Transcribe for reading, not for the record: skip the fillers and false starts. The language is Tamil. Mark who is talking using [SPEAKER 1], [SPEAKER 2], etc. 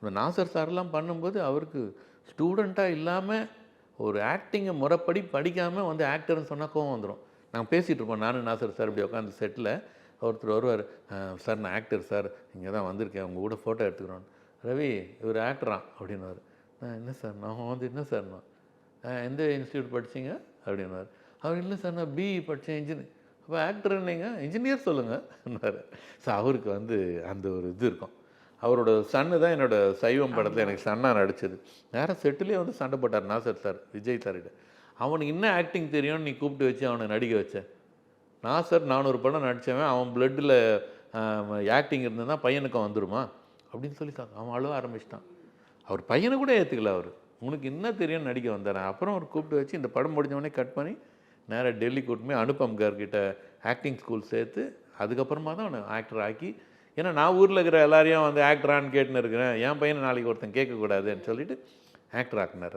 [SPEAKER 1] இந்த நாசர் சார்லாம் பண்ணும்போது அவருக்கு ஸ்டூடெண்ட்டாக இல்லாமல் ஒரு ஆக்டிங்கை முறைப்படி படிக்காமல் வந்து ஆக்டர்னு சொன்னால் கோவம் வந்துடும். நாங்கள் பேசிகிட்டு இருப்போம், நானும் நாசர் சார் இப்படி உட்காந்து செட்டில். ஒருத்தர் வருவார், சார் நான் ஆக்டர் சார், இங்கே தான் வந்திருக்கேன், உங்கள் கூட ஃபோட்டோ எடுத்துக்கிறோம். ரவி இவர் ஆக்டரா அப்படின்னாரு. என்ன சார் நான் வந்து என்ன சார் நான் எந்த இன்ஸ்டியூட் படித்தீங்க அப்படின்னாரு. அவர் இல்லை சார் நான் பிஇ படித்தேன் இன்ஜினியர். அப்போ ஆக்டர்ன்னீங்க, இன்ஜினியர் சொல்லுங்கன்னாரு. ஸோ அவருக்கு வந்து அந்த ஒரு இது இருக்கும். அவரோட சன்னு தான் என்னோடய சைவம் படத்தில் எனக்கு சன்னாக நடிச்சது. வேறு செட்டிலே வந்து சண்டை போட்டார் நாசர் சார் விஜய் சார்கிட்ட. அவனுக்கு என்ன ஆக்டிங் தெரியும்னு நீ கூப்பிட்டு வச்சு அவனை நடிக்க வச்ச. நாசர் 400 படம் நடித்தவன், அவன் பிளட்டில் ஆக்டிங் இருந்ததுன்னா பையனுக்கும் வந்துடுமா அப்படின்னு சொல்லி அவன் அழுவ ஆரம்பிச்சிட்டான். அவர் பையனை கூட ஏற்றுக்கல. அவர் உனக்கு என்ன தெரியும்னு நடிக்க வந்தார். அப்புறம் அவர் கூப்பிட்டு வச்சு இந்த படம் முடிஞ்சவொடனே கட் பண்ணி நேராக டெல்லி கூட்டிமே அனுபம் கார்கிட்ட ஆக்டிங் ஸ்கூல் சேர்த்து அதுக்கப்புறமா தான் அவனை ஆக்டர் ஆக்கி, ஏன்னா நான் ஊரில் இருக்கிற எல்லாரையும் வந்து ஆக்டரான்னு கேட்டுன்னு இருக்கிறேன், என் பையனை நாளைக்கு ஒருத்தன் கேட்கக்கூடாதுன்னு சொல்லிட்டு ஆக்டர் ஆக்குனார்.